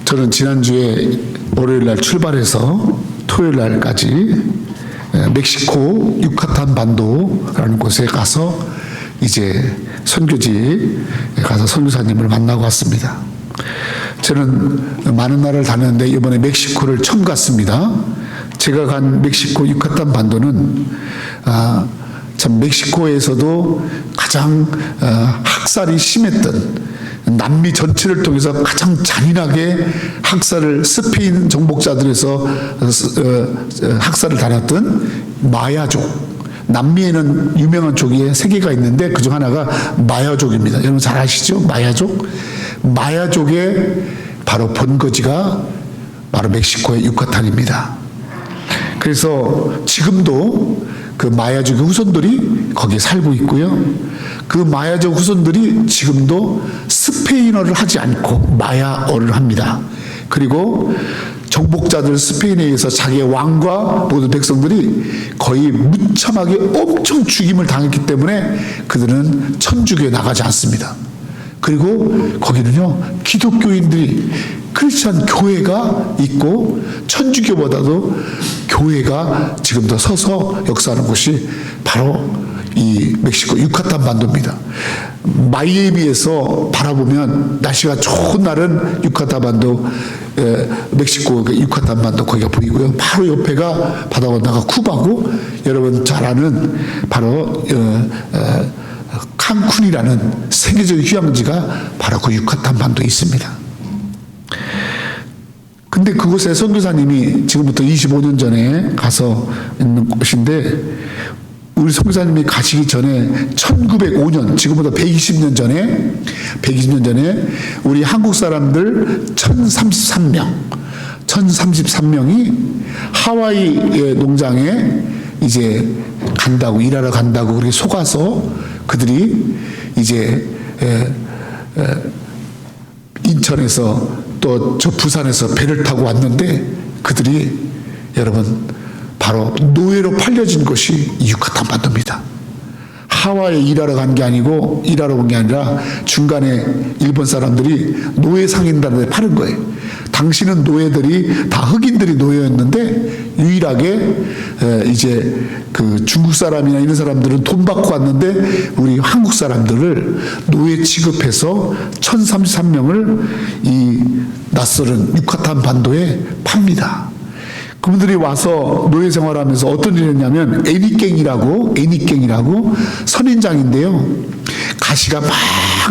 저는 지난주에 월요일날 출발해서 토요일날까지 멕시코 유카탄 반도라는 곳에 가서 이제 선교지에 가서 선교사님을 만나고 왔습니다. 저는 많은 나라를 다녔는데 이번에 멕시코를 처음 갔습니다. 제가 간 멕시코 유카탄 반도는 참 멕시코에서도 가장 학살이 심했던, 남미 전체를 통해서 가장 잔인하게 학살을, 스페인 정복자들에서 학살을 다녔던 마야족, 남미에는 유명한 족이 3개가 있는데 그중 하나가 마야족입니다. 여러분 잘 아시죠? 마야족의 바로 본거지가 바로 멕시코의 유카탄입니다. 그래서 지금도 그 마야족의 후손들이 거기에 살고 있고요. 그 마야족 후손들이 지금도 스페인어를 하지 않고 마야어를 합니다. 그리고 정복자들, 스페인에 의해서 자기의 왕과 모든 백성들이 거의 무참하게 엄청 죽임을 당했기 때문에 그들은 천주교에 나가지 않습니다. 그리고 거기는요, 기독교인들이, 크리스천 교회가 있고 천주교보다도 교회가 지금도 서서 역사하는 곳이 바로 이 멕시코 유카탄 반도입니다. 마이애미에서 바라보면 날씨가 좋은 날은 유카탄 반도, 멕시코 유카탄 반도 거기가 보이고요. 바로 옆에가 바다 건너가 쿠바고, 여러분 잘 아는 바로 칸쿤이라는 세계적 휴양지가 바로 그 유카탄 반도에 있습니다. 근데 그곳에 선교사님이 지금부터 25년 전에 가서 있는 곳인데, 우리 선교사님이 가시기 전에 1905년, 지금부터 120년 전에 우리 한국 사람들 1033명이 하와이 농장에 이제 간다고, 일하러 간다고 그렇게 속아서 그들이 이제 인천에서 또 저 부산에서 배를 타고 왔는데, 그들이 여러분 바로 노예로 팔려진 것이 유카탄 반도입니다. 하와이에 일하러 간 게 아니고, 일하러 온 게 아니라 중간에 일본 사람들이 노예 상인단에 파는 거예요. 당시는 노예들이 다 흑인들이 노예였는데, 유일하게 이제 그 중국 사람이나 이런 사람들은 돈 받고 왔는데, 우리 한국 사람들을 노예 취급해서 1033명을 이 낯설은 유카탄 반도에 팝니다. 그분들이 와서 노예 생활하면서 어떤 일을 했냐면, 애니깽이라고 선인장인데요, 가시가 막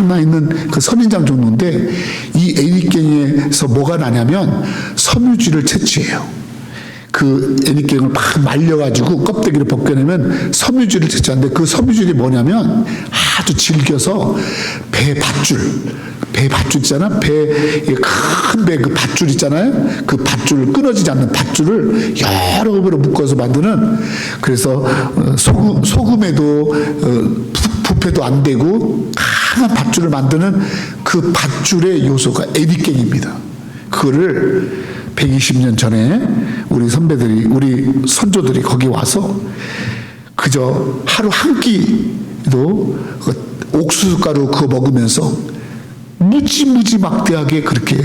나 있는 그 선인장 종류인데, 이 애니깽에서 뭐가 나냐면 섬유질을 채취해요. 그 애니깽을 막 말려가지고 껍데기를 벗겨내면 섬유질을 채취하는데, 그 섬유질이 뭐냐면 아주 질겨서 배 밧줄 있잖아. 큰 배 그 밧줄 있잖아요. 그 밧줄, 끊어지지 않는 밧줄을 여러 겹으로 묶어서 만드는, 그래서 소금에도 부패도 안 되고 강한 밧줄을 만드는 그 밧줄의 요소가 애니깽입니다. 그거를 120년 전에 우리 선배들이, 우리 선조들이 거기 와서 그저 하루 한 끼도 옥수수가루 그거 먹으면서 무지 막대하게 그렇게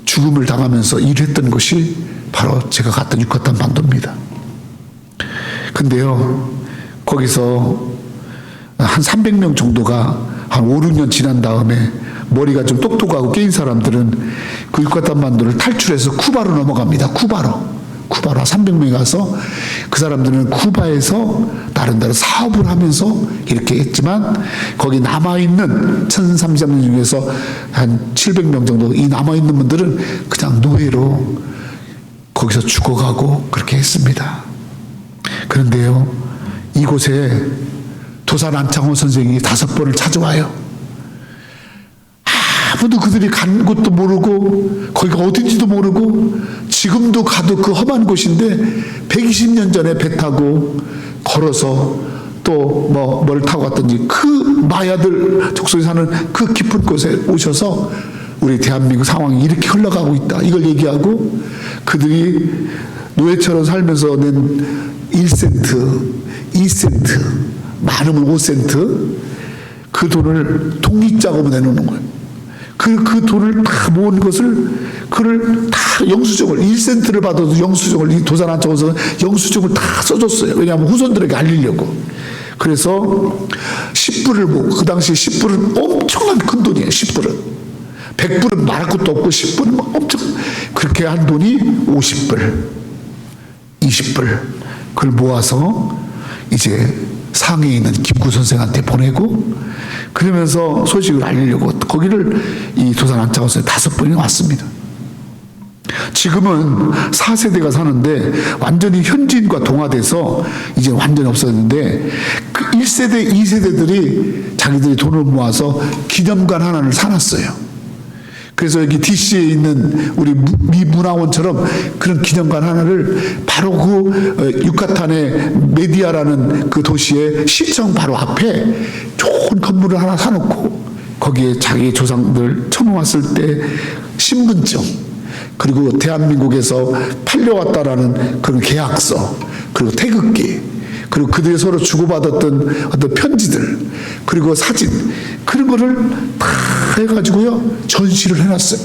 죽음을 당하면서 일했던 것이 바로 제가 갔던 유카탄 반도입니다. 근데요, 거기서 한 300명 정도가 한 5, 6년 지난 다음에 머리가 좀 똑똑하고 깨인 사람들은 그 유카탄 반도를 탈출해서 쿠바로 넘어갑니다. 쿠바로 300명이 가서, 그 사람들은 쿠바에서 나름대로 사업을 하면서 이렇게 했지만, 거기 남아있는 1033명 중에서 한 700명 정도, 이 남아있는 분들은 그냥 노예로 거기서 죽어가고 그렇게 했습니다. 그런데요, 이곳에 도산 안창호 선생이 5번을 찾아와요. 아무도 그들이 간 곳도 모르고 거기가 어딘지도 모르고, 지금도 가도 그 험한 곳인데 120년 전에 배 타고 걸어서 또 뭘 타고 갔던지, 그 마야들 족속에 사는 그 깊은 곳에 오셔서 우리 대한민국 상황이 이렇게 흘러가고 있다, 이걸 얘기하고, 그들이 노예처럼 살면서 낸 1센트, 2센트, 많으면 5센트, 그 돈을 독립자금으로 내놓는 거예요. 그 돈을 다 모은 것을 그를 다 영수증을 1센트를 받아도 영수증을 이 도산안창호에서 영수증을 다 써줬어요. 왜냐하면 후손들에게 알리려고. 그래서 10불을 그 당시에 10불은 엄청난 큰 돈이에요. 10불은 100불은 말할 것도 없고 10불은 엄청 그렇게 한 돈이 50불 20불 그걸 모아서 이제 상해에 있는 김구 선생한테 보내고 그러면서 소식을 알리려고 거기를 이 도산안창호에서 5번이나 왔습니다. 지금은 4세대가 사는데 완전히 현지인과 동화돼서 이제 완전히 없어졌는데 그 1세대, 2세대들이 자기들이 돈을 모아서 기념관 하나를 사놨어요. 그래서 여기 DC에 있는 우리 미 문화원처럼 그런 기념관 하나를 바로 그 유카탄의 메디아라는 그 도시의 시청 바로 앞에 좋은 건물을 하나 사놓고 거기에 자기 조상들 처음 왔을 때 신분증 그리고 대한민국에서 팔려왔다라는 그런 계약서 그리고 태극기 그리고 그들이 서로 주고받았던 어떤 편지들 그리고 사진 그런 거를 다 해가지고요 전시를 해놨어요.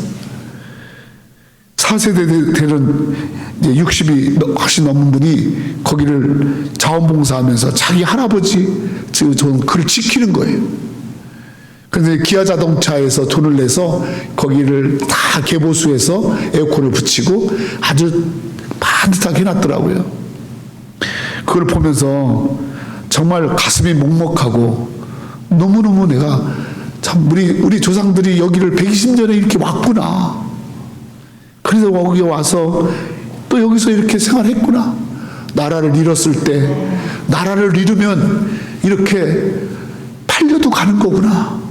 4세대 되는 이제 60이 훨씬 넘은 분이 거기를 자원봉사하면서 자기 할아버지 그를 지키는 거예요. 그런데 기아자동차에서 돈을 내서 거기를 다 개보수해서 에어컨을 붙이고 아주 반듯하게 해놨더라고요. 그걸 보면서 정말 가슴이 먹먹하고 너무너무 내가 참 우리 조상들이 여기를 120년에 이렇게 왔구나. 그래서 거기 와서 또 여기서 이렇게 생활했구나. 나라를 잃었을 때 나라를 잃으면 이렇게 팔려도 가는 거구나.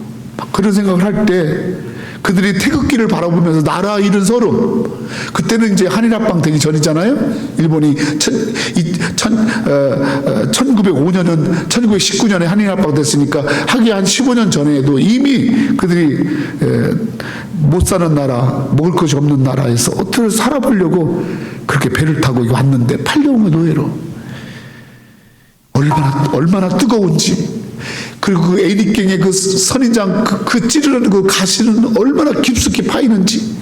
그런 생각을 할 때 그들이 태극기를 바라보면서 나라 잃은 서름 그때는 이제 한일합방 되기 전이잖아요. 일본이 1905년은 1919년에 한일합방 됐으니까 하기 한 15년 전에도 이미 그들이 못 사는 나라 먹을 것이 없는 나라에서 어떻게 살아보려고 그렇게 배를 타고 왔는데 팔려온 노예로 얼마나 뜨거운지 그리고 그 에릭갱의 그 선인장 그 찌르는 그 가시는 얼마나 깊숙이 파이는지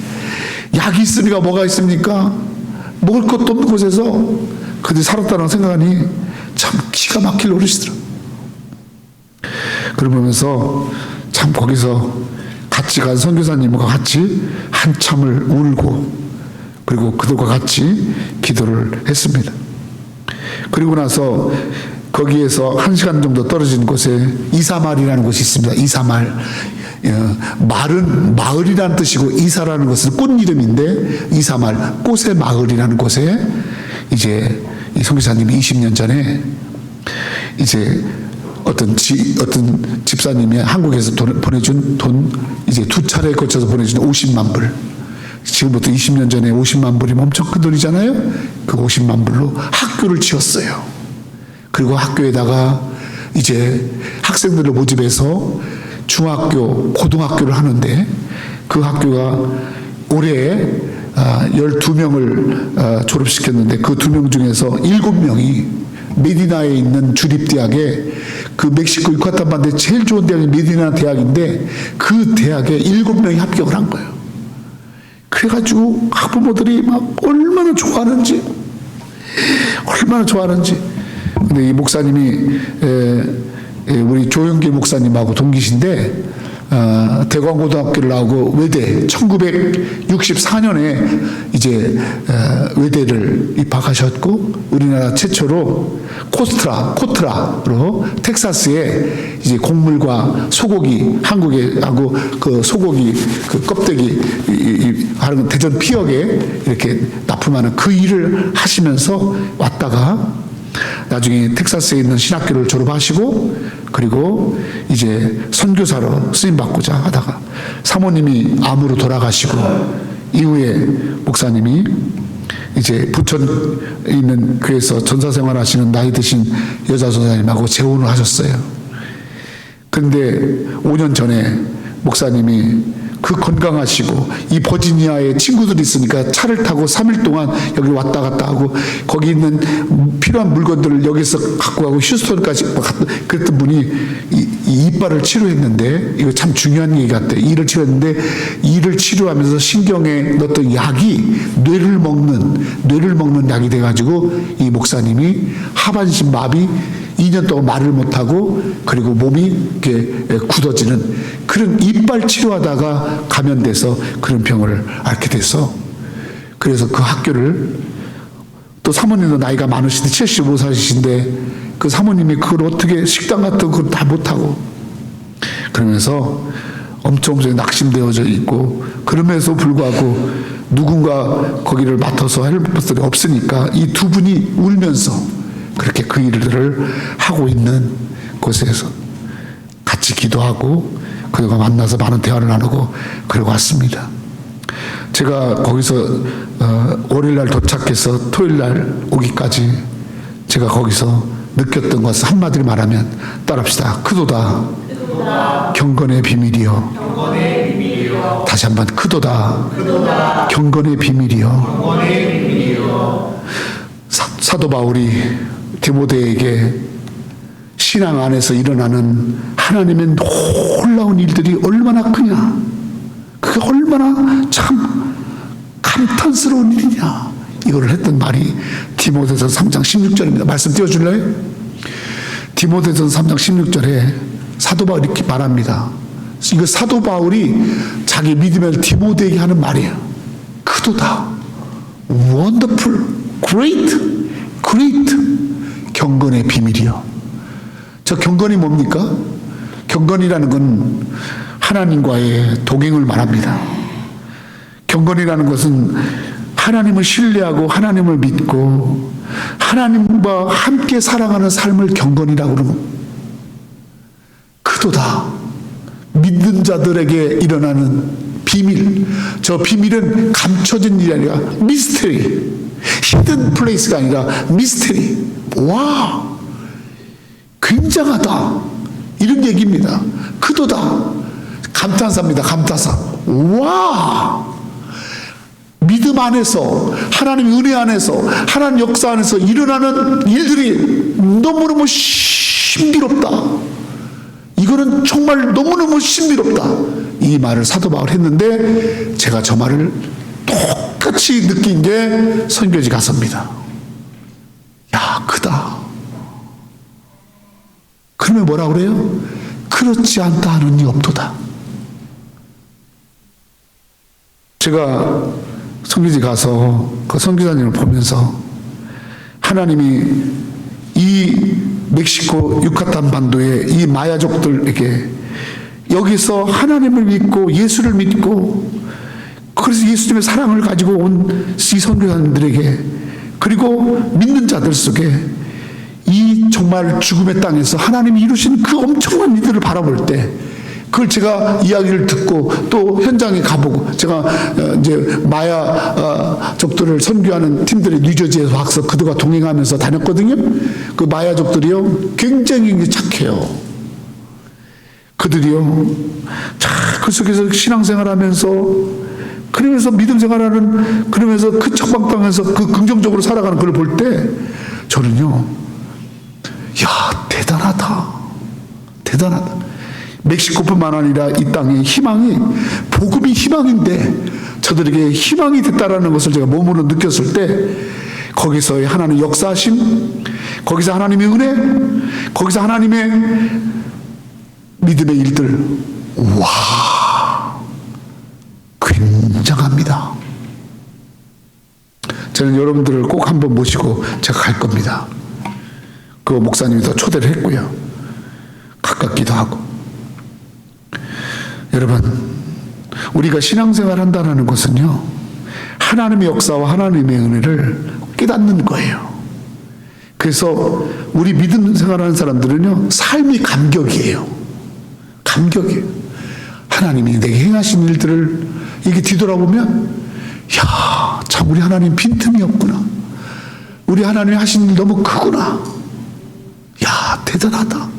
약이 있으니까 뭐가 있습니까? 먹을 것도 없는 곳에서 그들이 살았다는 생각하니 참 기가 막힐 노릇이더라. 그러면서 참 거기서 같이 간 선교사님과 같이 한참을 울고 그리고 그들과 같이 기도를 했습니다. 그리고 나서 거기에서 1시간 정도 떨어진 곳에 이사말이라는 곳이 있습니다. 이사말. 말은 마을이라는 뜻이고 이사라는 것은 꽃 이름인데 이사말 꽃의 마을이라는 곳에 이제 이 선교사님이 20년 전에 이제 어떤 집사님이 한국에서 보내준 돈 이제 2차례에 거쳐서 보내준 50만 불. 지금부터 20년 전에 50만 불이면 엄청 큰 돈이잖아요. 그 50만 불로 학교를 지었어요. 그리고 학교에다가 이제 학생들을 모집해서 중학교, 고등학교를 하는데 그 학교가 올해 12명을 졸업시켰는데 그 2명 중에서 7명이 메디나에 있는 주립대학에 그 멕시코 유카탄 반도에 제일 좋은 대학이 메디나 대학인데 그 대학에 7명이 합격을 한 거예요. 그래가지고 학부모들이 막 얼마나 좋아하는지 근데 이 목사님이 우리 조영길 목사님하고 동기신데 대광고등학교를 나오고 외대 1964년에 이제 외대를 입학하셨고 우리나라 최초로 코트라로 텍사스에 이제 곡물과 소고기 한국에 하고 그 소고기 그 껍데기 하는 대전 피역에 이렇게 납품하는 그 일을 하시면서 왔다가 나중에 텍사스에 있는 신학교를 졸업하시고 그리고 이제 선교사로 쓰임받고자 하다가 사모님이 암으로 돌아가시고 이후에 목사님이 이제 부천에 있는 교회에서 전사생활 하시는 나이 드신 여자 전사님하고 재혼을 하셨어요. 그런데 5년 전에 목사님이 그 건강하시고 이 버지니아에 친구들이 있으니까 차를 타고 3일 동안 여기 왔다 갔다 하고 거기 있는 필요한 물건들을 여기서 갖고 가고 휴스턴까지 그랬던 분이 이빨을 치료했는데, 이거 참 중요한 얘기 같아요. 이를 치료했는데, 이를 치료하면서 신경에 넣었던 약이 뇌를 먹는 약이 돼가지고 이 목사님이 하반신 마비 2년 동안 말을 못하고, 그리고 몸이 이렇게 굳어지는 그런 이빨 치료하다가 감염돼서 그런 병을 앓게 돼서, 그래서 그 학교를, 또 사모님도 나이가 많으신데 75살이신데 그 사모님이 그걸 어떻게 식당 같은 걸 다 못하고, 그러면서 엄청 낙심되어져 있고, 그럼에도 불구하고 누군가 거기를 맡아서 할 것들이 없으니까 이 두 분이 울면서 그렇게 그 일들을 하고 있는 곳에서 같이 기도하고 그들과 만나서 많은 대화를 나누고 그러고 왔습니다. 제가 거기서 월요일날 도착해서 토요일날 오기까지 제가 거기서 느꼈던 것을 한마디로 말하면 따라합시다. 크도다. 경건의 비밀이요. 다시 한번 크도다. 경건의 비밀이요. 사도 바울이 디모데에게 신앙 안에서 일어나는 하나님의 놀라운 일들이 얼마나 크냐, 그게 얼마나 참 감탄스러운 일이냐, 이거를 했던 말이 디모데전서 3장 16절입니다. 말씀 띄워줄래요? 디모데전서 3장 16절에 사도 바울이 이렇게 말합니다. 이거 사도 바울이 자기 믿음을 디모데에게 하는 말이에요. 크도다, wonderful, great, 경건의 비밀이요. 저 경건이 뭡니까? 경건이라는 건 하나님과의 동행을 말합니다. 경건이라는 것은 하나님을 신뢰하고 하나님을 믿고 하나님과 함께 살아가는 삶을 경건이라고 그러는, 크도다, 믿는 자들에게 일어나는 비밀. 저 비밀은 감춰진 일이 아니라 미스테리, 히든 플레이스가 아니라 미스테리. 와, 굉장하다, 이런 얘기입니다. 크도다, 감탄사입니다. 감탄사. 와, 믿음 안에서, 하나님 은혜 안에서, 하나님 역사 안에서 일어나는 일들이 너무너무 신비롭다. 이거는 정말 너무너무 신비롭다. 이 말을 사도 바울 했는데, 제가 저 말을 똑같이 느낀 게 선교지 가서입니다. 야, 크다. 그러면 뭐라 그래요? 그렇지 않다 하는 이 없도다. 제가 선교지 가서 그 선교사님을 보면서 하나님이 이 멕시코 유카탄 반도의 이 마야족들에게 여기서 하나님을 믿고 예수를 믿고, 그래서 예수님의 사랑을 가지고 온 이 선교사님들에게, 그리고 믿는 자들 속에 이 정말 죽음의 땅에서 하나님이 이루신 그 엄청난 일들을 바라볼 때, 그걸 제가 이야기를 듣고 또 현장에 가보고, 제가 이제 마야족들을 선교하는 팀들이 뉴저지에서 와서 그들과 동행하면서 다녔거든요. 그 마야족들이요, 굉장히 착해요. 그들이요, 그 속에서 신앙생활하면서, 그러면서 믿음 생활하는, 그러면서 그 적방 땅에서 그 긍정적으로 살아가는 걸 볼 때 저는요, 야, 대단하다, 대단하다. 멕시코뿐만 아니라 이 땅의 희망이, 복음이 희망인데 저들에게 희망이 됐다라는 것을 제가 몸으로 느꼈을 때, 거기서의 하나님의 역사하심, 거기서 하나님의 은혜, 거기서 하나님의 믿음의 일들, 와, 굉장합니다. 저는 여러분들을 꼭 한번 모시고 제가 갈 겁니다. 그 목사님이 더 초대를 했고요, 가깝기도 하고. 여러분, 우리가 신앙생활 한다는 것은요, 하나님의 역사와 하나님의 은혜를 깨닫는 거예요. 그래서 우리 믿음 생활하는 사람들은요, 삶이 감격이에요. 감격이에요. 하나님이 내게 행하신 일들을 이게 뒤돌아보면, 야, 참 우리 하나님 빈틈이 없구나, 우리 하나님이 하신 일 너무 크구나, 야, 대단하다.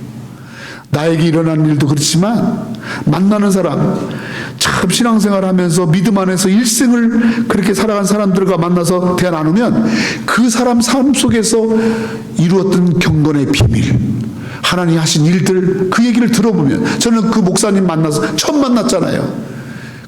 나에게 일어나는 일도 그렇지만 만나는 사람, 참 신앙생활 하면서 믿음 안에서 일생을 그렇게 살아간 사람들과 만나서 대화 나누면 그 사람 삶 속에서 이루었던 경건의 비밀, 하나님 하신 일들, 그 얘기를 들어보면, 저는 그 목사님 만나서 처음 만났잖아요.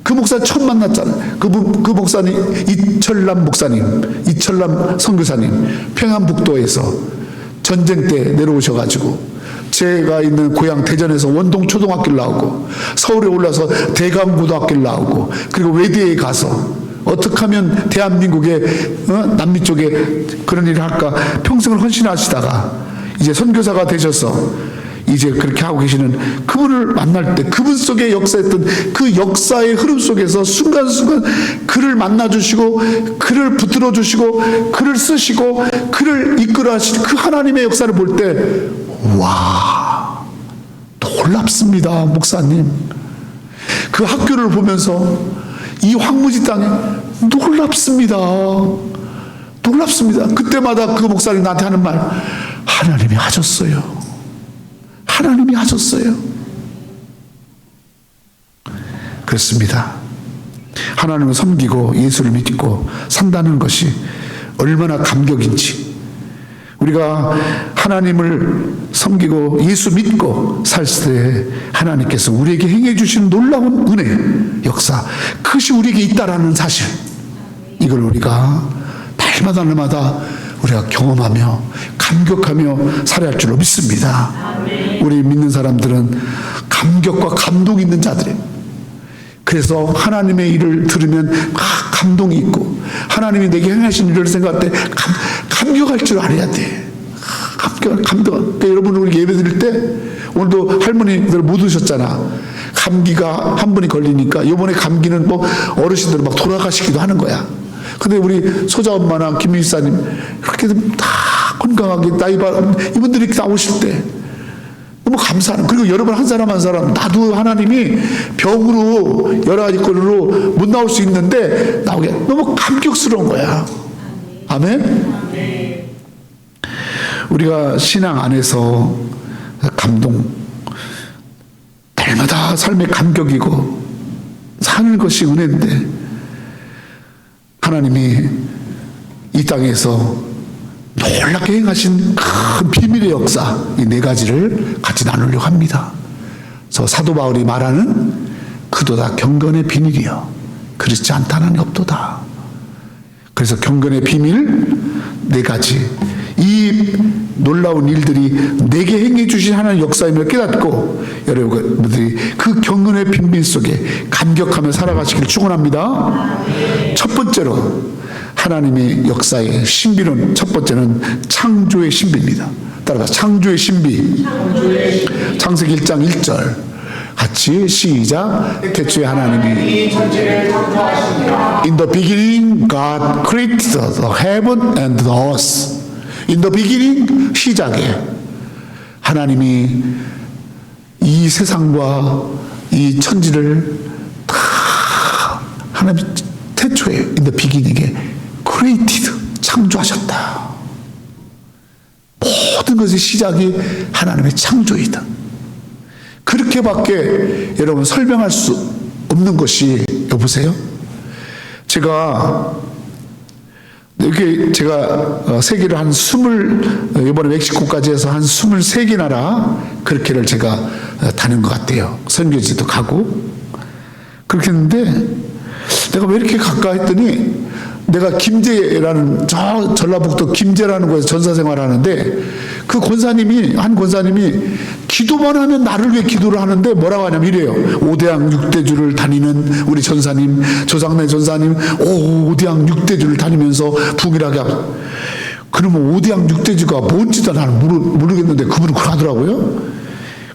그 목사 처음 만났잖아요. 그 목사님, 이철남 목사님, 이철남 선교사님, 평안북도에서 전쟁 때 내려오셔가지고 제가 있는 고향 대전에서 원동 초등학교를 나오고 서울에 올라서 대감고등학교를 나오고 그리고 외대에 가서 어떻게 하면 대한민국의 남미 쪽에 그런 일을 할까 평생을 헌신하시다가 이제 선교사가 되셔서 이제 그렇게 하고 계시는 그분을 만날 때 그분 속에 역사했던 그 역사의 흐름 속에서 순간순간 그를 만나주시고 그를 붙들어주시고 그를 쓰시고 그를 이끌어 하시는 그 하나님의 역사를 볼 때 와, 놀랍습니다. 목사님 그 학교를 보면서 이 황무지 땅에 놀랍습니다. 놀랍습니다. 그때마다 그 목사님 나한테 하는 말, 하나님이 하셨어요. 하나님이 하셨어요. 그렇습니다. 하나님을 섬기고 예수를 믿고 산다는 것이 얼마나 감격인지, 우리가 하나님을 섬기고 예수 믿고 살 때 하나님께서 우리에게 행해 주시는 놀라운 은혜, 역사, 그것이 우리에게 있다라는 사실, 이걸 우리가 날마다 우리가 경험하며 감격하며 살아야 할 줄로 믿습니다. 우리 믿는 사람들은 감격과 감동이 있는 자들이에요. 그래서 하나님의 일을 들으면 막 감동이 있고 하나님이 내게 행하신 일을 생각할 때 감격할 줄 알아야 돼. 감동. 그러니까 여러분 우리 예배 드릴 때 오늘도 할머니들 못 오셨잖아. 감기가 한 분이 걸리니까 이번에 감기는 뭐 어르신들 막 돌아가시기도 하는 거야. 근데 우리 소자 엄마나 김미사님 그렇게 다 건강하게 이분들이 나오실 때 너무 감사하는, 그리고 여러분 한 사람 한 사람, 나도 하나님이 병으로 여러 가지 걸로 못 나올 수 있는데 나오게 너무 감격스러운 거야. 아멘. 우리가 신앙 안에서 감동, 날마다 삶의 감격이고 사는 것이 은혜인데 하나님이 이 땅에서 놀랍게 행하신 큰 비밀의 역사, 이 네 가지를 같이 나누려고 합니다. 저 사도 바울이 말하는 그도다 경건의 비밀이여 그렇지 않다는 없도다. 그래서 경건의 비밀 네 가지, 이 놀라운 일들이 내게 행해 주신 하나님의 역사임을 깨닫고 여러분들이 그 경건의 비밀 속에 감격하며 살아가시기를 축원합니다. 첫 번째로 하나님의 역사의 신비는, 첫 번째는 창조의 신비입니다. 따라가 창조의 신비. 창세기 1장 1절 같이 시작. 태초에 하나님이 In the beginning God created the heaven and the earth. In the beginning, 시작에 하나님이 이 세상과 이 천지를 다 하나님 태초에 in the beginning에 created, 창조하셨다. 모든 것의 시작이 하나님의 창조이다. 그렇게밖에 여러분 설명할 수 없는 것이, 여보세요? 제가 세계를 한 이번에 멕시코까지 해서 한 23개 나라 그렇게를 제가 다닌 것 같아요. 선교지도 가고 그렇게 했는데 내가 왜 이렇게 갈까 했더니 내가 김제라는 전라북도 김제라는 곳에서 전사생활을 하는데 그 한 권사님이 기도만 하면 나를 위해 기도를 하는데 뭐라고 하냐면 이래요. 오대양 6대주를 다니는 우리 전사님, 조상래 전사님, 오대양 6대주를 다니면서 부흥이라게 하고, 그러면 오대양 6대주가 뭔지도 나는 모르겠는데 그분은 그렇게 하더라고요.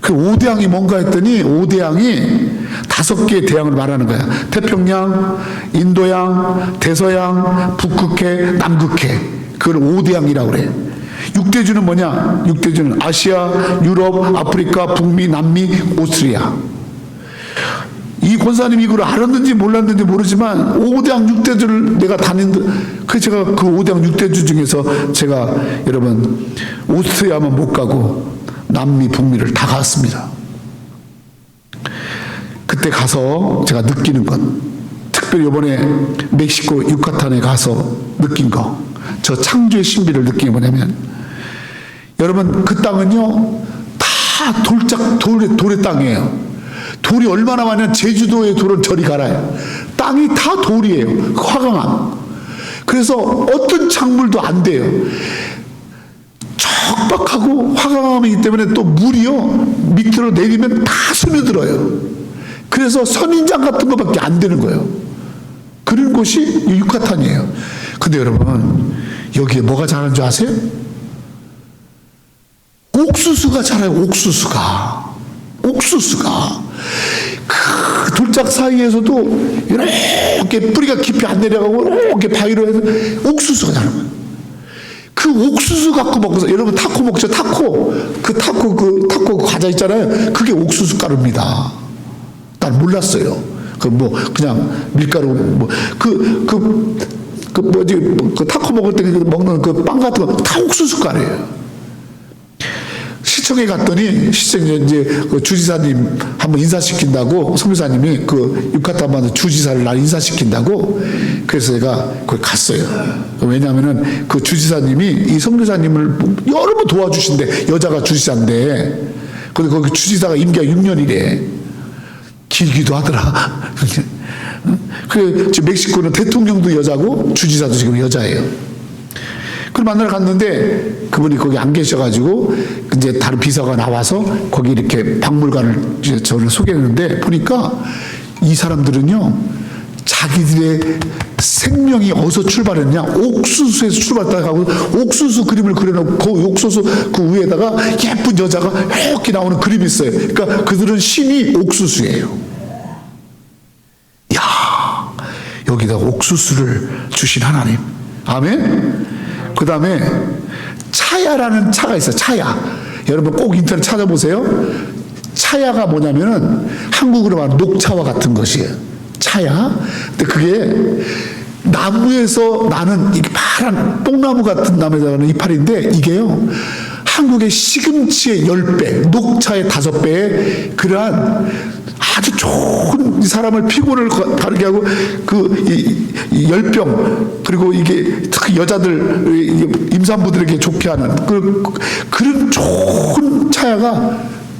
그 오대양이 뭔가 했더니 오대양이 5개의 대양을 말하는 거야. 태평양, 인도양, 대서양, 북극해, 남극해. 그걸 오대양이라고 그래. 6대주는 뭐냐? 6대주는 아시아, 유럽, 아프리카, 북미, 남미, 오스트리아. 이 권사님이 이걸 알았는지 몰랐는지 모르지만 5대양 6대주를 내가 제가 그 5대양 6대주 중에서 제가 여러분 오스트리아만 못 가고 남미, 북미를 다 갔습니다. 그때 가서 제가 느끼는 것, 특별히 이번에 멕시코 유카탄에 가서 느낀 거, 저 창조의 신비를 느낀 게 뭐냐면, 여러분 그 땅은요 다 돌의 땅이에요. 돌이 얼마나 많으면 제주도의 돌은 저리 갈아요. 땅이 다 돌이에요. 화강암. 그래서 어떤 작물도 안 돼요. 척박하고 화강암이기 때문에 또 물이요 밑으로 내리면 다 스며들어요. 그래서 선인장 같은 것밖에 안 되는 거예요. 그런 곳이 유카탄이에요. 근데 여러분 여기에 뭐가 자라는 줄 아세요? 옥수수가 자라요. 옥수수가 그 돌짝 사이에서도 이렇게 뿌리가 깊이 안 내려가고 이렇게 바위로 해서 옥수수가 자라요. 그 옥수수 갖고 먹어서, 여러분 타코 먹죠? 타코 타코 과자 있잖아요. 그게 옥수수 가루입니다. 난 몰랐어요. 그냥 밀가루 그 타코 먹을 때 먹는 그 빵 같은 거 다 옥수수 가루예요. 시청에 갔더니 이제 그 주지사님 한번 인사시킨다고, 선교사님이 그 유카탄 주지사를 날 인사시킨다고, 그래서 제가 거기 갔어요. 왜냐하면은 그 주지사님이 이 선교사님을 여러 번 도와주신대. 여자가 주지사인데, 근데 거기 주지사가 임기가 6년이래. 길기도 하더라. 그 지금 멕시코는 대통령도 여자고 주지사도 지금 여자예요. 그걸 만나러 갔는데 그분이 거기 안 계셔가지고 이제 다른 비서가 나와서 거기 이렇게 박물관을 저를 소개했는데, 보니까 이 사람들은요 자기들의 생명이 어디서 출발했냐, 옥수수에서 출발했다고 하고 옥수수 그림을 그려놓고 그 옥수수 그 위에다가 예쁜 여자가 이렇게 나오는 그림이 있어요. 그러니까 그들은 신이 옥수수예요. 야, 여기다 옥수수를 주신 하나님. 아멘. 그 다음에 차야라는 차가 있어요. 차야. 여러분 꼭 인터넷 찾아보세요. 차야가 뭐냐면은 한국으로 말하면 녹차와 같은 것이에요. 차야. 근데 그게 나무에서 나는 이게 파란 뽕나무 같은 나무에서 나는 이파리인데, 이게요 한국의 시금치의 10배, 녹차의 5배의 그러한 아주 좋은 사람을 피곤을 가르게 하고 이 열병, 그리고 이게 특히 여자들 임산부들에게 좋게 하는 그런 좋은 차야가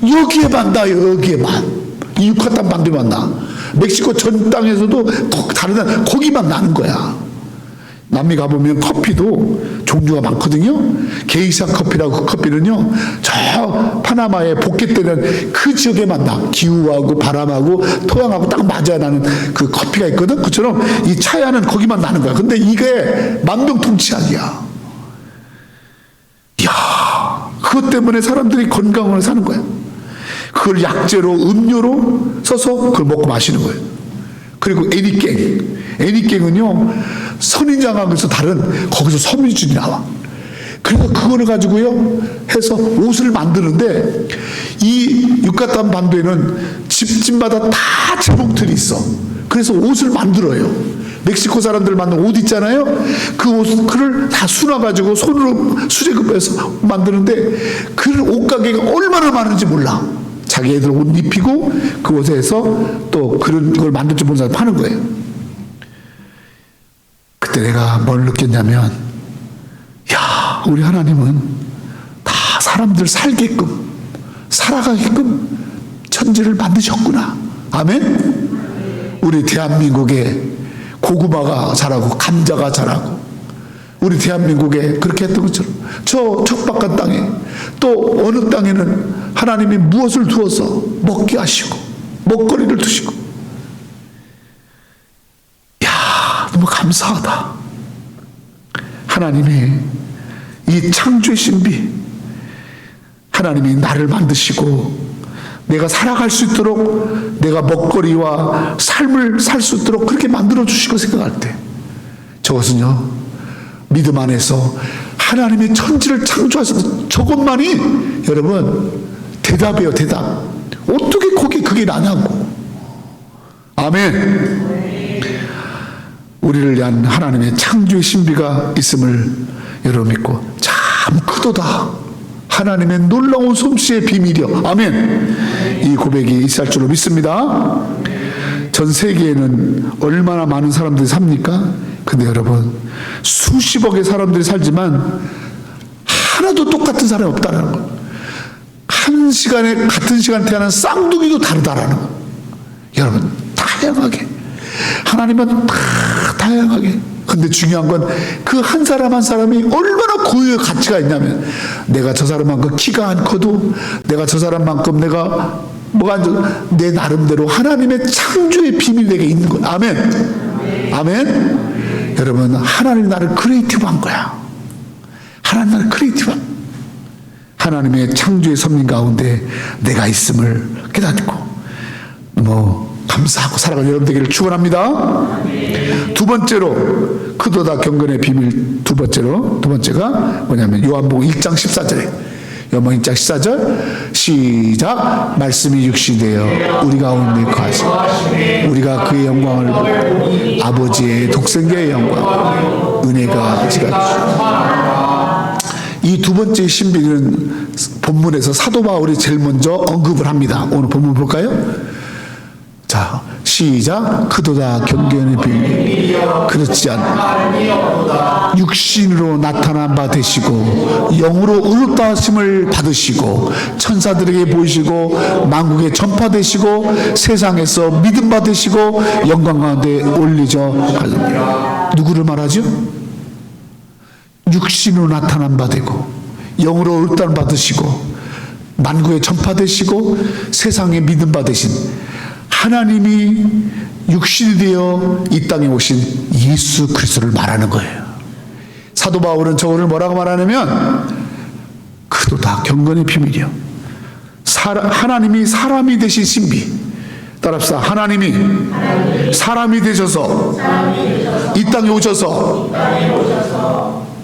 여기에만 나요. 여기에만. 이 유카탄 반도에만 나. 멕시코 전 땅에서도 다른 거기만 나는 거야. 남미 가보면 커피도 종류가 많거든요. 게이샤 커피라고, 그 커피는요 저 파나마의 복개되는 그 지역에만 나. 기후하고 바람하고 토양하고 딱 맞아야 나는 그 커피가 있거든. 그처럼 이 차야는 거기만 나는 거야. 근데 이게 만병통치약이야. 이야, 그것 때문에 사람들이 건강을 사는 거야. 그걸 약재로 음료로 써서 그걸 먹고 마시는 거예요. 그리고 애니깽은요 선인장하고서 다른, 거기서 섬유질이 나와. 그래서 그거를 가지고요 해서 옷을 만드는데, 이 유카탄 반도에는 집집마다 다 재봉틀이 있어. 그래서 옷을 만들어요. 멕시코 사람들 만든 옷 있잖아요. 그 옷을 다 수놔가지고 손으로 수제급해서 만드는데, 그 옷가게가 얼마나 많은지 몰라. 자기 애들 옷 입히고 그 옷에서 또 그런 걸 만들 줄 모르는 사람 파는 거예요. 그때 내가 뭘 느꼈냐면, 야, 우리 하나님은 다 사람들 살게끔, 살아가게끔 천지를 만드셨구나. 아멘? 우리 대한민국에 고구마가 자라고 감자가 자라고, 우리 대한민국에 그렇게 했던 것처럼 저 척박한 땅에, 또 어느 땅에는 하나님이 무엇을 두어서 먹게 하시고 먹거리를 두시고, 야, 너무 감사하다. 하나님의 이 창조의 신비, 하나님이 나를 만드시고 내가 살아갈 수 있도록, 내가 먹거리와 삶을 살 수 있도록 그렇게 만들어 주시고 생각할 때, 저것은요 믿음 안에서 하나님의 천지를 창조하셔서 저것만이 여러분 대답이에요. 대답. 어떻게 거기 그게 나냐고. 아멘. 우리를 위한 하나님의 창조의 신비가 있음을 여러분 믿고, 참 크도다 하나님의 놀라운 솜씨의 비밀이요. 아멘. 이 고백이 있을 줄로 믿습니다. 전 세계에는 얼마나 많은 사람들이 삽니까? 근데 여러분, 수십억의 사람들이 살지만 하나도 똑같은 사람이 없다는 거. 한 시간에 같은 시간에 태어난 쌍둥이도 다르다라는 거. 여러분, 다양하게 하나님은 다 다양하게. 근데 중요한 건 그 한 사람 한 사람이 얼마나 고유의 가치가 있냐면, 내가 저 사람만큼 키가 안 커도, 내가 저 사람만큼 내가 뭐가 내 나름대로 하나님의 창조의 비밀 내게 있는 거야. 아멘. 아멘. 여러분, 하나님 나를 크리에이티브한 거야. 하나님 나를 크리에이티브한, 하나님의 창조의 섭리 가운데 내가 있음을 깨닫고 감사하고 살아갈 여러분 되기를 축원합니다. 두 번째로, 크도다 경건의 비밀, 두 번째가 뭐냐면 요한복음 1장 14절에, 요한복음 1장 14절 시작. 말씀이 육신이 되어 우리 가운데 거하시니 우리가 그의 영광을 보고 아버지의 독생자의 영광 은혜가 지가 주시니. 이 두 번째 신비는 본문에서 사도 바울이 제일 먼저 언급을 합니다. 오늘 본문 볼까요? 자, 시작. 크도다 경건의 비밀, 그렇지 않아 육신으로 나타난 바 되시고 영으로 의롭다 하심을 받으시고 천사들에게 보이시고 만국에 전파되시고 세상에서 믿음 받으시고 영광 가운데 올리져 가셨느니라. 누구를 말하죠? 육신으로 나타난 바 되고 영으로 의롭다 받으시고 만국에 전파되시고 세상에 믿음 받으신 하나님이 육신이 되어 이 땅에 오신 예수 그리스도를 말하는 거예요. 사도 바울은 저거를 뭐라고 말하냐면, 그도다 경건의 비밀이요. 하나님이 사람이 되신 신비. 따라합시다. 하나님이 사람이 되셔서 이 땅에 오셔서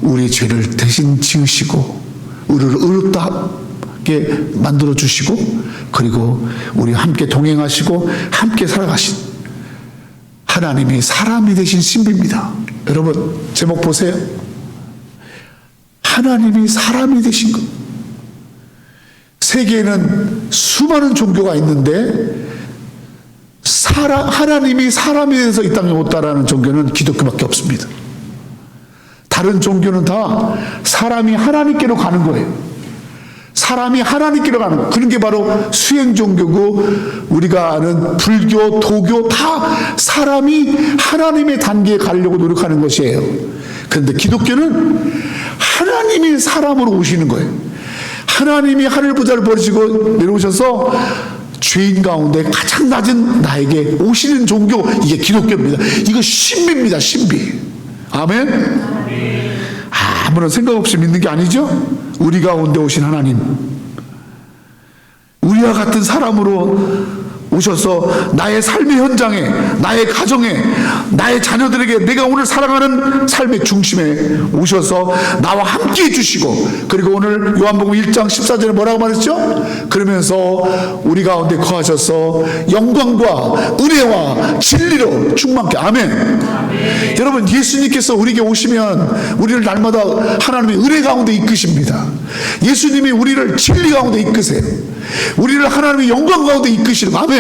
우리의 죄를 대신 지으시고 우리를 의롭다게 만들어 주시고, 그리고 우리 함께 동행하시고 함께 살아가신 하나님이 사람이 되신 신비입니다. 여러분, 제목 보세요. 하나님이 사람이 되신 것. 세계에는 수많은 종교가 있는데 하나님이 사람이 돼서 이 땅에 왔다라는 종교는 기독교밖에 없습니다. 다른 종교는 다 사람이 하나님께로 가는 거예요. 사람이 하나님께로 가는 거. 그런 게 바로 수행 종교고, 우리가 아는 불교, 도교 다 사람이 하나님의 단계에 가려고 노력하는 것이에요. 그런데 기독교는 하나님이 사람으로 오시는 거예요. 하나님이 하늘 보좌를 버리시고 내려오셔서 죄인 가운데 가장 낮은 나에게 오시는 종교, 이게 기독교입니다. 이거 신비입니다. 신비. 아멘. 아무런 생각 없이 믿는 게 아니죠. 우리 가운데 오신 하나님, 우리와 같은 사람으로 오셔서 나의 삶의 현장에, 나의 가정에, 나의 자녀들에게, 내가 오늘 살아가는 삶의 중심에 오셔서 나와 함께 해주시고, 그리고 오늘 요한복음 1장 14절에 뭐라고 말했죠? 그러면서 우리 가운데 거하셔서 영광과 은혜와 진리로 충만케. 아멘. 여러분, 예수님께서 우리에게 오시면 우리를 날마다 하나님의 은혜 가운데 이끄십니다. 예수님이 우리를 진리 가운데 이끄세요. 우리를 하나님의 영광 가운데 이끄시는. 아멘.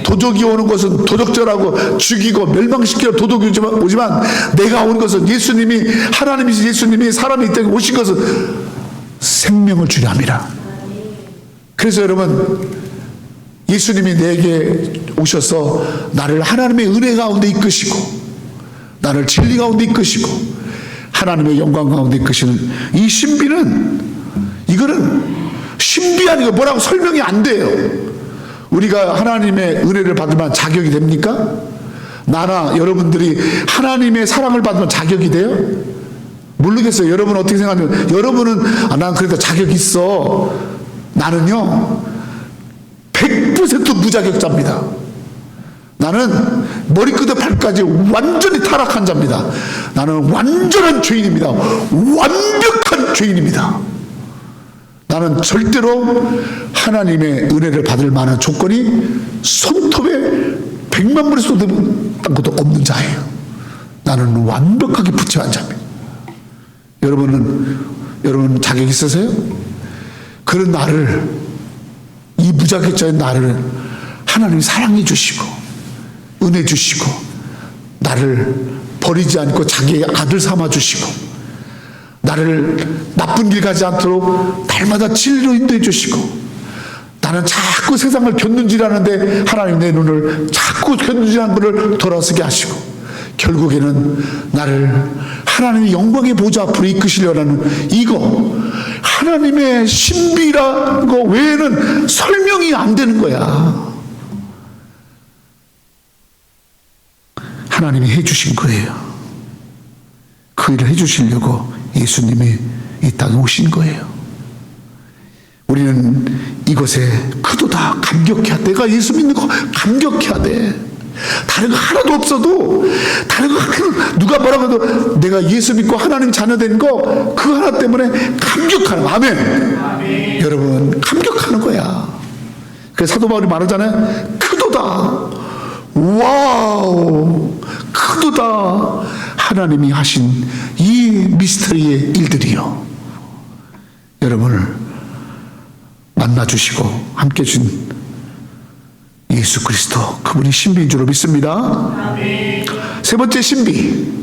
도적이 오는 것은 도적질하고 죽이고 멸망시키려 도둑이 오지만 내가 온 것은 예수님이, 하나님이신 예수님이 사람이 이 땅에 오신 것은 생명을 주려 함이라. 그래서 여러분, 예수님이 내게 오셔서 나를 하나님의 은혜 가운데 이끄시고 나를 진리 가운데 이끄시고 하나님의 영광 가운데 이끄시는 이 신비는, 이거는 신비한, 이거 뭐라고 설명이 안 돼요. 우리가 하나님의 은혜를 받으면 자격이 됩니까? 나나 여러분들이 하나님의 사랑을 받으면 자격이 돼요? 모르겠어요. 여러분 어떻게 생각하면, 여러분은 난 그래도 자격이 있어. 나는요 100% 무자격자입니다. 나는 머리끝부터 발까지 완전히 타락한 자입니다. 나는 완전한 죄인입니다. 완벽한 죄인입니다. 나는 절대로 하나님의 은혜를 받을 만한 조건이 손톱에 100만 불이 쏟은 것도 없는 자예요. 나는 완벽하게 부채한 자입니다. 여러분 자격 있으세요? 그런 나를, 이 무자격자인 나를 하나님이 사랑해 주시고 은혜 주시고 나를 버리지 않고 자기의 아들 삼아 주시고 나를 나쁜 길 가지 않도록 날마다 진리로 인도해 주시고 나는 자꾸 세상을 견눈질하는데 하나님 내 눈을 자꾸 견눈질하는 것을 돌아서게 하시고 결국에는 나를 하나님의 영광의 보좌 앞으로 이끄시려는 이거 하나님의 신비라는 거 외에는 설명이 안 되는 거야. 하나님이 해주신 거예요. 그 일을 해주시려고 예수님이 이 땅에 오신 거예요. 우리는 이것에 그도다 감격해야 돼. 내가 예수 믿는 거 감격해야 돼. 다른 거 하나도 없어도 다른 거 하나 누가 뭐라고 해도 내가 예수 믿고 하나님 자녀 된 거 그 하나 때문에 감격하는 거. 아멘. 여러분 감격하는 거야. 그래서 사도 바울이 말하잖아요. 크도다. 와우 크도다. 하나님이 하신 이 미스터리의 일들이요. 여러분을 만나주시고 함께 준 예수 그리스도 그분이 신비인 줄로 믿습니다. 아멘. 세 번째 신비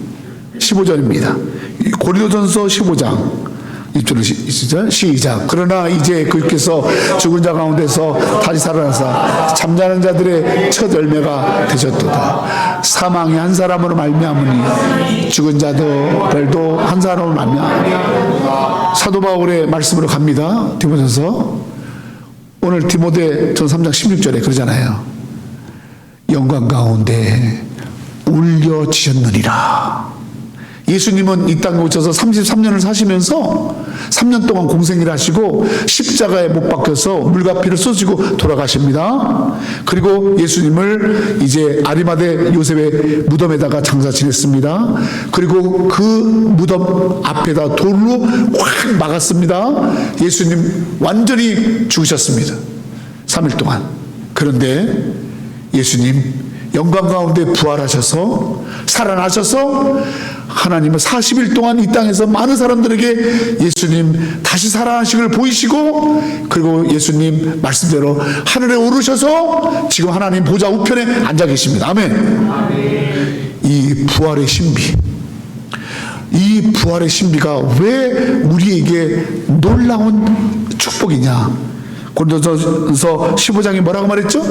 15절입니다. 고린도전서 15장 1절을 시작. 그러나 이제 그께서 죽은 자 가운데서 다시 살아나사 잠자는 자들의 첫 열매가 되셨도다. 사망이 한 사람으로 말미암으니 죽은 자들도 한 사람으로 말미암으니. 사도 바울의 말씀으로 갑니다. 디모데전서. 오늘 디모데 전 3장 16절에 그러잖아요. 영광 가운데 울려지셨느니라. 예수님은 이 땅에 오셔서 33년을 사시면서 3년 동안 공생일 하시고 십자가에 못 박혀서 물과 피를 쏟으시고 돌아가십니다. 그리고 예수님을 이제 아리마대 요셉의 무덤에다가 장사 지냈습니다. 그리고 그 무덤 앞에다 돌로 확 막았습니다. 예수님 완전히 죽으셨습니다. 3일 동안. 그런데 예수님 영광 가운데 부활하셔서 살아나셔서 하나님은 40일 동안 이 땅에서 많은 사람들에게 예수님 다시 살아나신 걸 보이시고 그리고 예수님 말씀대로 하늘에 오르셔서 지금 하나님 보좌 우편에 앉아 계십니다. 아멘. 이 부활의 신비, 이 부활의 신비가 왜 우리에게 놀라운 축복이냐. 고린도전서 15장에 뭐라고 말했죠?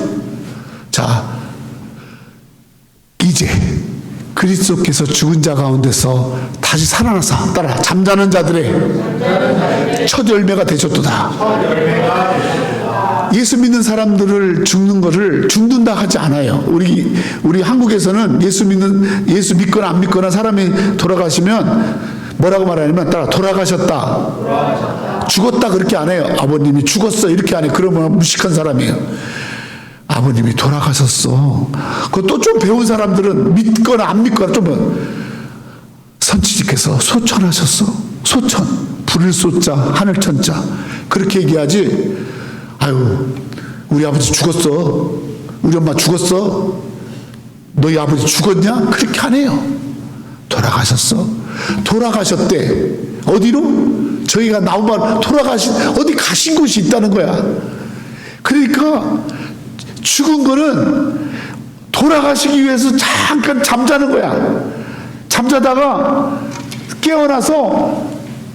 자, 이제 그리스도께서 죽은 자 가운데서 다시 살아나서 따라 잠자는 자들의 첫 열매가 되셨도다. 예수 믿는 사람들을 죽는 거를 죽는다 하지 않아요. 우리 한국에서는 예수 믿거나 안 믿거나 사람이 돌아가시면 뭐라고 말하냐면 따라 돌아가셨다. 죽었다 그렇게 안 해요. 아버님이 죽었어 이렇게 안 해요. 그러면 무식한 사람이에요. 아버님이 돌아가셨어. 그것도 좀 배운 사람들은 믿거나 안 믿거나 좀 선지식해서 소천하셨어. 소천. 불을 쏘자 하늘 천자. 그렇게 얘기하지. 아유 우리 아버지 죽었어. 우리 엄마 죽었어. 너희 아버지 죽었냐? 그렇게 안 해요. 돌아가셨어. 돌아가셨대. 어디로? 저희가 나온 말 어디 가신 곳이 있다는 거야. 그러니까 죽은 거는 돌아가시기 위해서 잠깐 잠자는 거야. 잠자다가 깨어나서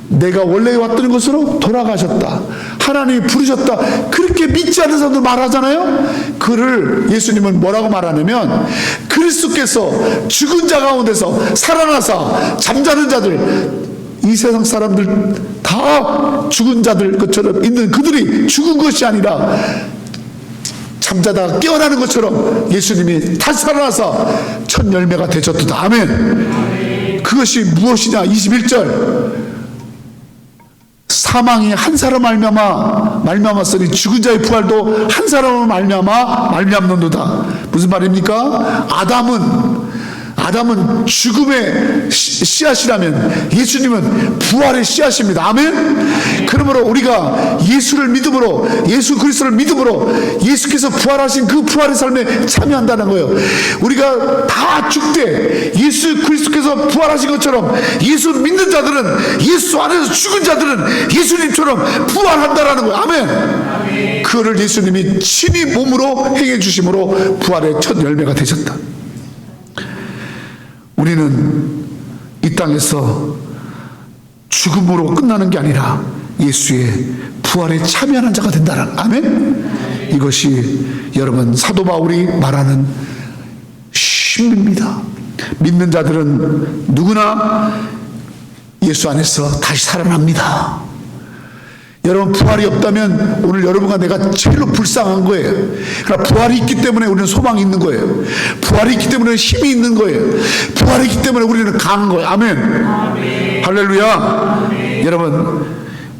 내가 원래 왔던 곳으로 돌아가셨다. 하나님이 부르셨다. 그렇게 믿지 않는 사람들 말하잖아요. 그를 예수님은 뭐라고 말하냐면 그리스도께서 죽은 자 가운데서 살아나서 잠자는 자들, 이 세상 사람들 다 죽은 자들 것처럼 있는 그들이 죽은 것이 아니라 잠자다가 깨어나는 것처럼 예수님이 다시 살아나서 첫 열매가 되셨도다. 아멘. 그것이 무엇이냐? 21절. 사망이 한 사람 말미암았으니 죽은 자의 부활도 한 사람으로 말미암는도다. 무슨 말입니까? 아담은 죽음의 씨앗이라면 예수님은 부활의 씨앗입니다. 아멘. 그러므로 우리가 예수를 믿음으로, 예수 그리스도를 믿음으로 예수께서 부활하신 그 부활의 삶에 참여한다는 거예요. 우리가 다 죽되 예수 그리스도께서 부활하신 것처럼 예수 믿는 자들은, 예수 안에서 죽은 자들은 예수님처럼 부활한다라는 거예요. 아멘. 그거를 예수님이 친히 몸으로 행해 주심으로 부활의 첫 열매가 되셨다. 우리는 이 땅에서 죽음으로 끝나는 게 아니라 예수의 부활에 참여하는 자가 된다는, 아멘. 이것이 여러분 사도 바울이 말하는 신비입니다. 믿는 자들은 누구나 예수 안에서 다시 살아납니다. 여러분 부활이 없다면 오늘 여러분과 내가 제일로 불쌍한 거예요. 그러나 부활이 있기 때문에 우리는 소망이 있는 거예요. 부활이 있기 때문에 힘이 있는 거예요. 부활이 있기 때문에 우리는 강한 거예요. 아멘. 아멘. 할렐루야. 아멘. 여러분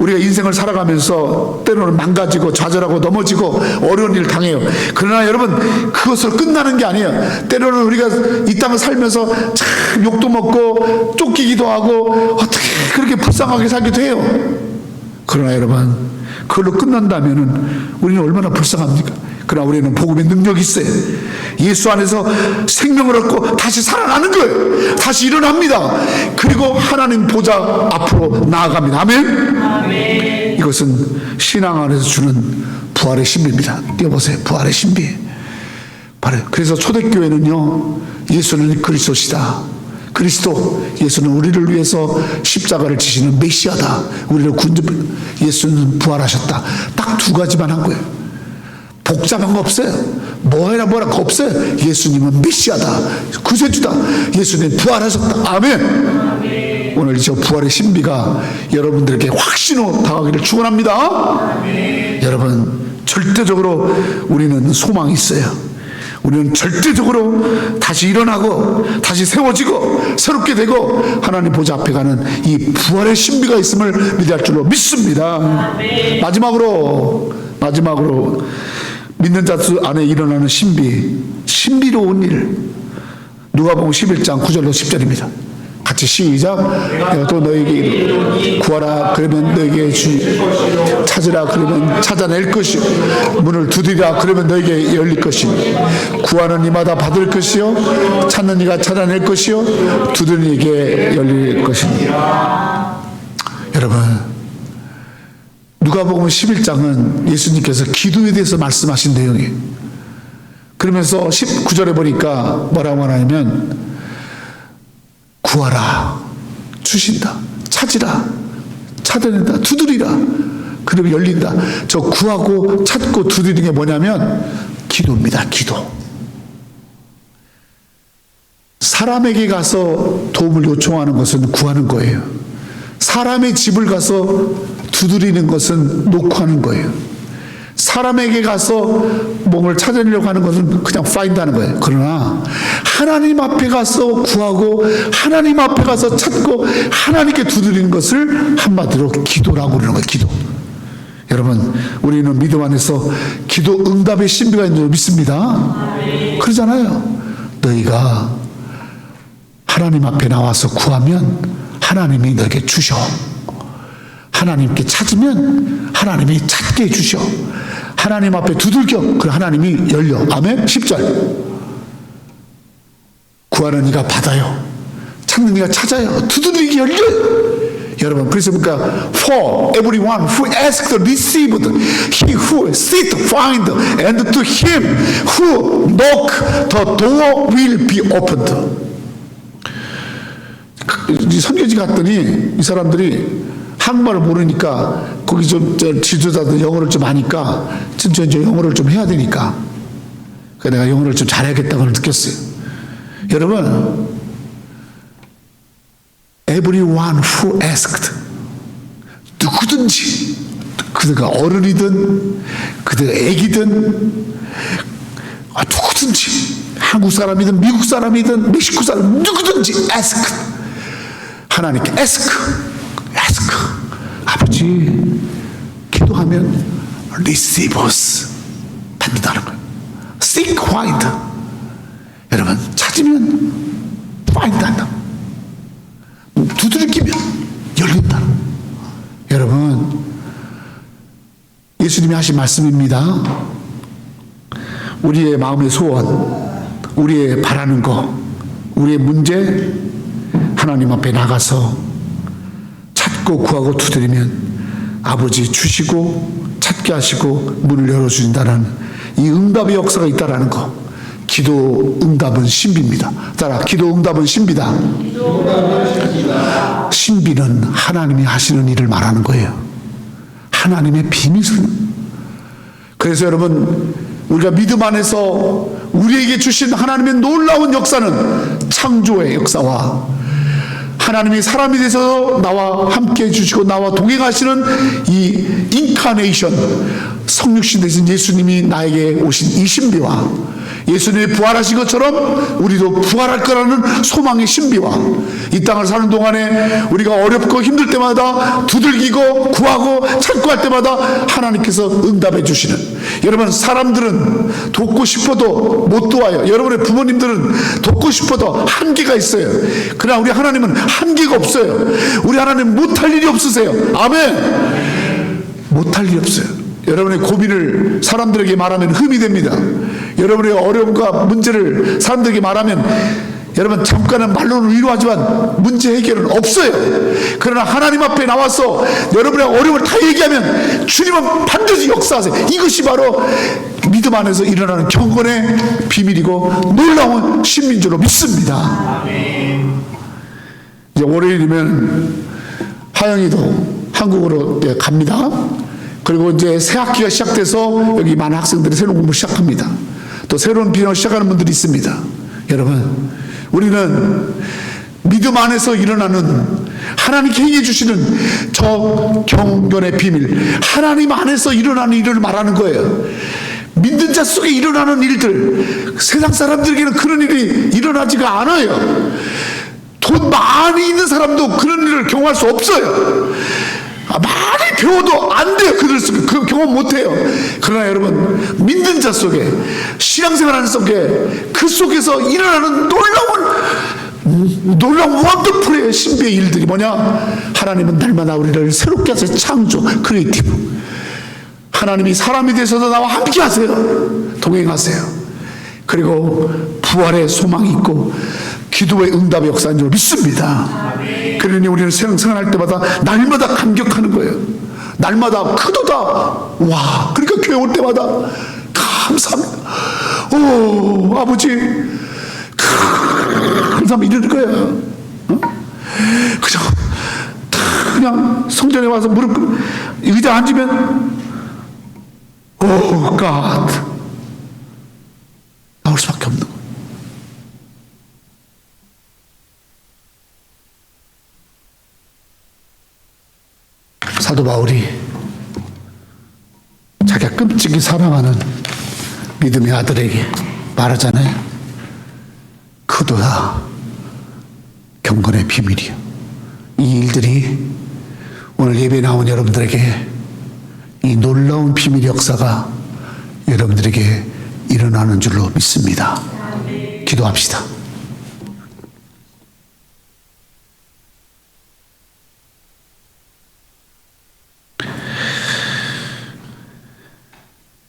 우리가 인생을 살아가면서 때로는 망가지고 좌절하고 넘어지고 어려운 일을 당해요. 그러나 여러분 그것으로 끝나는 게 아니에요. 때로는 우리가 이 땅을 살면서 참 욕도 먹고 쫓기기도 하고 어떻게 그렇게 불쌍하게 살기도 해요. 그러나 여러분 그걸로 끝난다면은 우리는 얼마나 불쌍합니까? 그러나 우리는 복음의 능력이 있어요. 예수 안에서 생명을 얻고 다시 살아나는 거예요. 다시 일어납니다. 그리고 하나님 보좌 앞으로 나아갑니다. 아멘. 아멘. 이것은 신앙 안에서 주는 부활의 신비입니다. 띄워보세요. 부활의 신비. 그래서 초대교회는요, 예수는 그리스도시다. 그리스도, 예수는 우리를 위해서 십자가를 지시는 메시아다. 우리를 예수는 부활하셨다. 딱 두 가지만 한 거예요. 복잡한 거 없어요. 뭐해라 뭐라 거 없어요. 예수님은 메시아다. 구세주다. 예수님 부활하셨다. 아멘. 아멘. 오늘 저 부활의 신비가 여러분들에게 확신으로 다가가기를 축원합니다. 아멘. 여러분 절대적으로 우리는 소망이 있어요. 우리는 절대적으로 다시 일어나고 다시 세워지고 새롭게 되고 하나님 보좌 앞에 가는 이 부활의 신비가 있음을 믿을 줄로 믿습니다. 아멘. 마지막으로 믿는 자 안에 일어나는 신비로운 일, 누가복음 11장 9절로 10절입니다. 같이 시작. 내가 또 너에게 구하라 그러면 너에게 찾으라 그러면 찾아낼 것이요, 문을 두드리라 그러면 너에게 열릴 것이요, 구하는 이마다 받을 것이요, 찾는 이가 찾아낼 것이요, 두드리는 이에게 열릴 것이니. 여러분 누가복음 11장은 예수님께서 기도에 대해서 말씀하신 내용이에요. 그러면서 19절에 보니까 뭐라고 하냐면 구하라 주신다, 찾으라 찾아낸다, 두드리라 그러면 열린다. 저 구하고 찾고 두드리는 게 뭐냐면 기도입니다. 기도. 사람에게 가서 도움을 요청하는 것은 구하는 거예요. 사람의 집을 가서 두드리는 것은 녹화하는 거예요. 사람에게 가서 뭔가를 찾으려고 하는 것은 그냥 find 하는 거예요. 그러나 하나님 앞에 가서 구하고 하나님 앞에 가서 찾고 하나님께 두드리는 것을 한마디로 기도라고 그러는 거예요. 기도. 여러분 우리는 믿음 안에서 기도 응답의 신비가 있는 줄 믿습니다. 그러잖아요. 너희가 하나님 앞에 나와서 구하면 하나님이 너에게 주셔. 하나님께 찾으면 하나님이 찾게 해주셔. 하나님 앞에 두들겨. 그럼 하나님이 열려. 아멘. 10절. 구하는 이가 받아요. 찾는 이가 찾아요. 두드리기 열려요. 여러분 그래서 그러니까 for everyone who asked received, he who seek find, and to him who knock the door will be opened. 선교지 갔더니 이 사람들이 한국말을 모르니까 거기 좀 지도자들 영어를 좀 아니까 저 영어를 좀 해야 되니까 내가 영어를 좀 잘해야겠다고 느꼈어요. 여러분 everyone who asked, 누구든지 그들가 어른이든 그들 애기든 누구든지 한국 사람이든 미국 사람이든 멕시코 사람 누구든지 ask, 하나님께 ask 아버지 기도하면 receive us 받는다는 거예요. seek find. 여러분 찾으면 예수님이 하신 말씀입니다. 우리의 마음의 소원, 우리의 바라는 거, 우리의 문제 하나님 앞에 나가서 찾고 구하고 두드리면 아버지 주시고 찾게 하시고 문을 열어주신다는 이 응답의 역사가 있다라는 거. 기도 응답은 신비입니다. 따라 기도 응답은 신비다. 신비는 하나님이 하시는 일을 말하는 거예요. 하나님의 비밀을. 그래서 여러분, 우리가 믿음 안에서 우리에게 주신 하나님의 놀라운 역사는 창조의 역사와 하나님이 사람이 돼서 나와 함께 해주시고 나와 동행하시는 이 인카네이션, 성육신 되신 예수님이 나에게 오신 이 신비와 예수님이 부활하신 것처럼 우리도 부활할 거라는 소망의 신비와 이 땅을 사는 동안에 우리가 어렵고 힘들 때마다 두들기고 구하고 찾고 할 때마다 하나님께서 응답해 주시는, 여러분 사람들은 돕고 싶어도 못 도와요. 여러분의 부모님들은 돕고 싶어도 한계가 있어요. 그러나 우리 하나님은 한계가 없어요. 우리 하나님 못할 일이 없으세요. 아멘. 못할 일이 없어요. 여러분의 고민을 사람들에게 말하면 흠이 됩니다. 여러분의 어려움과 문제를 사람들에게 말하면 여러분 잠깐은 말로는 위로하지만 문제 해결은 없어요. 그러나 하나님 앞에 나와서 여러분의 어려움을 다 얘기하면 주님은 반드시 역사하세요. 이것이 바로 믿음 안에서 일어나는 경건의 비밀이고 놀라운 신민주로 믿습니다. 이제 월요일이면 하영이도 한국으로 갑니다. 그리고 이제 새 학기가 시작돼서 여기 많은 학생들이 새로운 공부 시작합니다. 또 새로운 비전을 시작하는 분들이 있습니다. 여러분, 우리는 믿음 안에서 일어나는 하나님께 행해 주시는 저 경건의 비밀, 하나님 안에서 일어나는 일을 말하는 거예요. 믿는 자 속에 일어나는 일들, 세상 사람들에게는 그런 일이 일어나지가 않아요. 돈 많이 있는 사람도 그런 일을 경험할 수 없어요. 많이 배워도 안 돼요. 그 경험 못 해요. 그러나 여러분, 믿는 자 속에, 신앙생활하는 속에, 그 속에서 일어나는 놀라운 원더풀의 신비의 일들이 뭐냐? 하나님은 날마다 우리를 새롭게 하세요. 창조, 크리에이티브. 하나님이 사람이 되셔서 나와 함께 하세요. 동행하세요. 그리고 부활의 소망이 있고 기도의 응답의 역사인 줄 믿습니다. 그러니 우리는 생활할 때마다 날마다 감격하는 거예요. 날마다 크도다. 와, 그러니까 교회 올 때마다 감사합니다. 오, 아버지 감사합니다 이러는 거예요. 그냥 성전에 와서 무릎 의자 앉으면 오 갓 나올 수밖에 없는 거예요. 사도 바울이 자기가 끔찍이 사랑하는 믿음의 아들에게 말하잖아요. 그도다 경건의 비밀이요. 이 일들이 오늘 예배 나온 여러분들에게 이 놀라운 비밀 역사가 여러분들에게 일어나는 줄로 믿습니다. 기도합시다.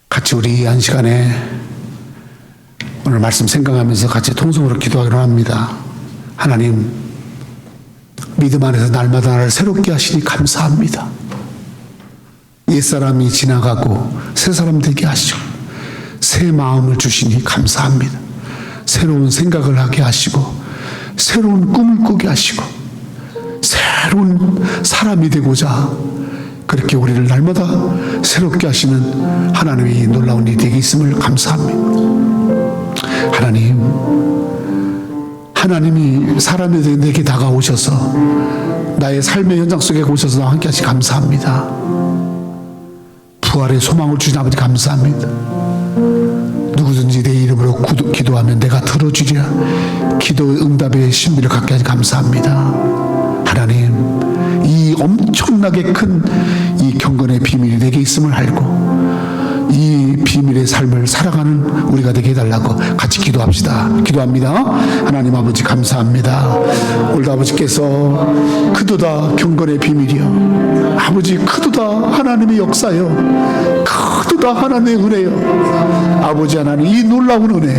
같이 우리 한 시간에 오늘 말씀 생각하면서 같이 통성으로 기도하기로 합니다. 하나님, 믿음 안에서 날마다 나를 새롭게 하시니 감사합니다. 옛사람이 지나가고 새 사람 되게 하시고 새 마음을 주시니 감사합니다. 새로운 생각을 하게 하시고 새로운 꿈을 꾸게 하시고 새로운 사람이 되고자 그렇게 우리를 날마다 새롭게 하시는 하나님의 놀라운 일이 되게 있음을 감사합니다. 하나님이 사람이 된 내게 다가오셔서 나의 삶의 현장 속에 오셔서 나와 함께 하시 감사합니다. 부활의 소망을 주신 아버지 감사합니다. 누구든지 내 이름으로 기도하면 내가 들어주리라. 기도의 응답의 신비를 갖게 하시 감사합니다. 하나님, 이 엄청나게 큰 이 경건의 비밀이 내게 있음을 알고 이 비밀의 삶을 살아가는 우리가 되게 해달라고 같이 기도합시다. 기도합니다. 하나님 아버지 감사합니다. 오늘도 아버지께서 크도다 경건의 비밀이요, 아버지 크도다 하나님의 역사요, 크도다 하나님의 은혜요. 아버지 하나님, 이 놀라운 은혜,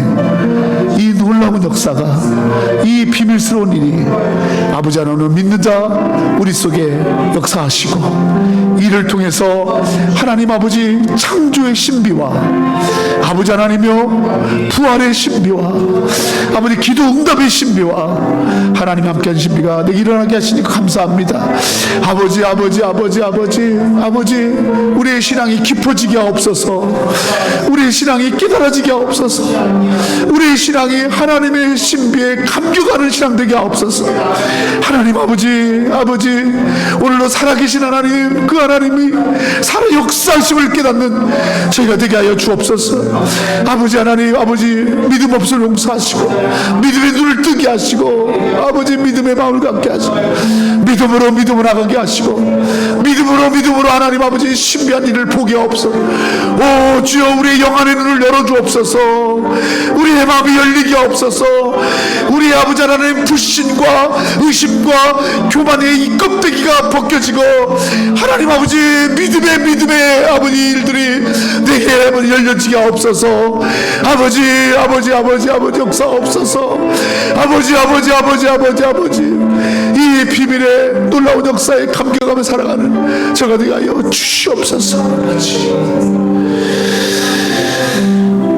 이 놀라운 역사가, 이 비밀스러운 일이 아버지 하나님 믿는 자 우리 속에 역사하시고, 이를 통해서 하나님 아버지 창조의 신비와 아버지 하나님이여 부활의 신비와 아버지 기도 응답의 신비와 하나님 함께한 신비가 내게 일어나게 하시니까 감사합니다. 아버지 우리의 신앙이 깊어지게 하옵소서. 우리의 신앙이 깨달아지게 하옵소서. 우리의 신앙이 하나님의 신비에 감격하는 신앙 되게 하옵소서. 하나님 아버지 오늘도 살아계신 하나님, 그 하나님이 살아 역사하심을 깨닫는 저희가 되게 하여 주옵소서. 아버지 하나님, 아버지 믿음 없을 용서하시고 믿음의 눈을 뜨게 하시고 아버지 믿음의 마음을 갖게 하시고 믿음으로 나가게 하시고 믿음으로 하나님 아버지 신비한 일을 보게 하옵소서. 오 주여, 우리의 영안의 눈을 열어주옵소서. 우리의 마음이 열리게 하옵소서. 우리의 아버지 하나님 불신과 의심과 교만의 이 껍데기가 벗겨지고 하나님 아버지 믿음의 아버지 일들이 내게 열려지게 하옵소서. 아버지 역사하옵소서. 아버지 이 비밀의 놀라운 역사에 감격하며 살아가는 저가 되게 하여 주시옵소서.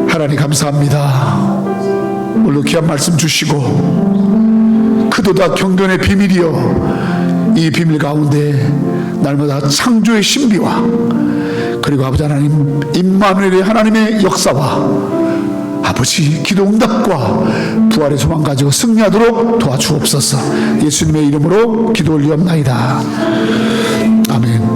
하나님 감사합니다. 오늘 귀한 말씀 주시고 크도다 경건의 비밀이요, 이 비밀 가운데 날마다 창조의 신비와 그리고 아버지 하나님 임마누엘의 하나님의 역사와 아버지 기도 응답과 부활의 소망 가지고 승리하도록 도와주옵소서. 예수님의 이름으로 기도 올리옵나이다. 아멘.